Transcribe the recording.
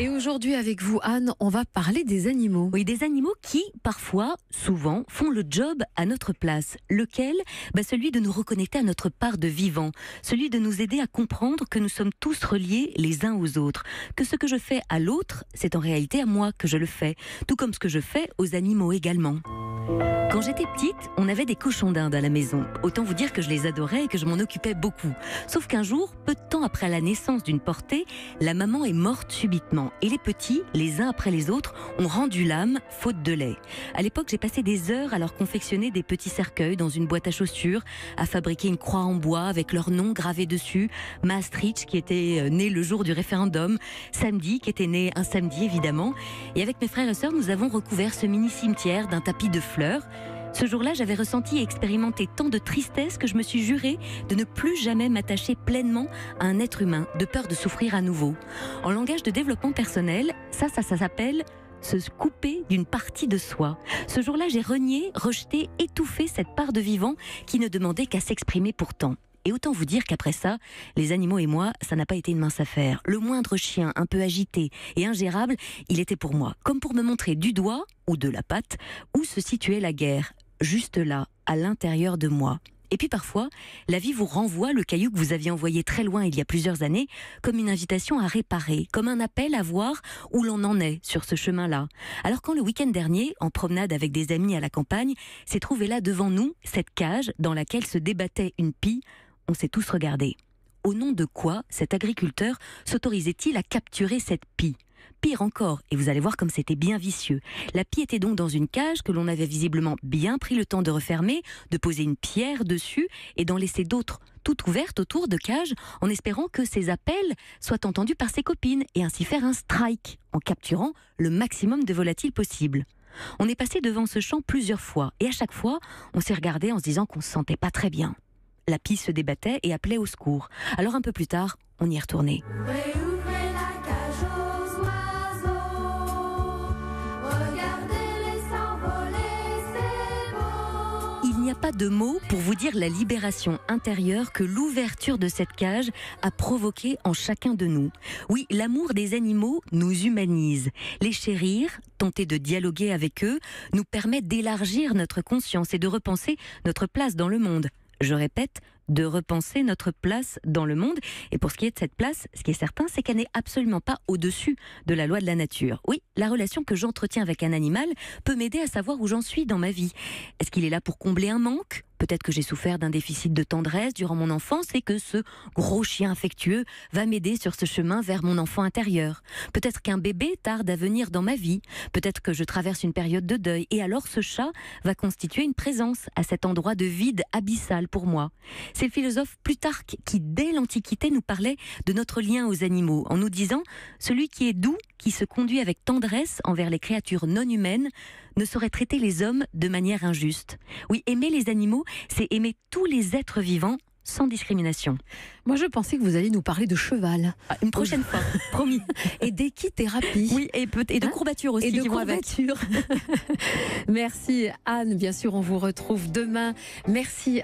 Et aujourd'hui avec vous Anne, on va parler des animaux. Oui, des animaux qui, parfois, souvent, font le job à notre place. Lequel ? Celui de nous reconnecter à notre part de vivant. Celui de nous aider à comprendre que nous sommes tous reliés les uns aux autres. Que ce que je fais à l'autre, c'est en réalité à moi que je le fais. Tout comme ce que je fais aux animaux également. Quand j'étais petite, on avait des cochons d'Inde à la maison. Autant vous dire que je les adorais et que je m'en occupais beaucoup. Sauf qu'un jour, peu de temps après la naissance d'une portée, la maman est morte subitement. Et les petits, les uns après les autres, ont rendu l'âme, faute de lait. À l'époque, j'ai passé des heures à leur confectionner des petits cercueils dans une boîte à chaussures, à fabriquer une croix en bois avec leur nom gravé dessus. Maastricht, qui était né le jour du référendum. Samedi, qui était né un samedi évidemment. Et avec mes frères et sœurs, nous avons recouvert ce mini-cimetière d'un tapis de fleurs. Ce jour-là, j'avais ressenti et expérimenté tant de tristesse que je me suis juré de ne plus jamais m'attacher pleinement à un être humain, de peur de souffrir à nouveau. En langage de développement personnel, ça s'appelle se couper d'une partie de soi. Ce jour-là, j'ai renié, rejeté, étouffé cette part de vivant qui ne demandait qu'à s'exprimer pourtant. Et autant vous dire qu'après ça, les animaux et moi, ça n'a pas été une mince affaire. Le moindre chien un peu agité et ingérable, il était pour moi, comme pour me montrer du doigt ou de la patte où se situait la guerre. Juste là, à l'intérieur de moi. Et puis parfois, la vie vous renvoie le caillou que vous aviez envoyé très loin il y a plusieurs années, comme une invitation à réparer, comme un appel à voir où l'on en est sur ce chemin-là. Alors quand le week-end dernier, en promenade avec des amis à la campagne, s'est trouvée là devant nous, cette cage dans laquelle se débattait une pie, on s'est tous regardés. Au nom de quoi cet agriculteur s'autorisait-il à capturer cette pie ? Pire encore, et vous allez voir comme c'était bien vicieux. La pie était donc dans une cage que l'on avait visiblement bien pris le temps de refermer, de poser une pierre dessus et d'en laisser d'autres toutes ouvertes autour de cage en espérant que ces appels soient entendus par ses copines et ainsi faire un strike en capturant le maximum de volatiles possible. On est passé devant ce champ plusieurs fois et à chaque fois, on s'est regardé en se disant qu'on se sentait pas très bien. La pie se débattait et appelait au secours. Alors un peu plus tard, on y est retourné. Il n'y a pas de mots pour vous dire la libération intérieure que l'ouverture de cette cage a provoquée en chacun de nous. Oui, l'amour des animaux nous humanise. Les chérir, tenter de dialoguer avec eux, nous permet d'élargir notre conscience et de repenser notre place dans le monde. Je répète, de repenser notre place dans le monde. Et pour ce qui est de cette place, ce qui est certain, c'est qu'elle n'est absolument pas au-dessus de la loi de la nature. Oui, la relation que j'entretiens avec un animal peut m'aider à savoir où j'en suis dans ma vie. Est-ce qu'il est là pour combler un manque ? Peut-être que j'ai souffert d'un déficit de tendresse durant mon enfance et que ce gros chien affectueux va m'aider sur ce chemin vers mon enfant intérieur. Peut-être qu'un bébé tarde à venir dans ma vie. Peut-être que je traverse une période de deuil et alors ce chat va constituer une présence à cet endroit de vide abyssal pour moi. C'est le philosophe Plutarque qui, dès l'Antiquité, nous parlait de notre lien aux animaux en nous disant « Celui qui est doux, qui se conduit avec tendresse envers les créatures non humaines, ne saurait traiter les hommes de manière injuste. » Oui, aimer les animaux, c'est aimer tous les êtres vivants sans discrimination. Moi je pensais que vous alliez nous parler de cheval. Une prochaine fois, promis. Et d'équithérapie. Oui, et de courbatures aussi. Et de qui vont avec. courbatures. Merci Anne, bien sûr on vous retrouve demain. Merci.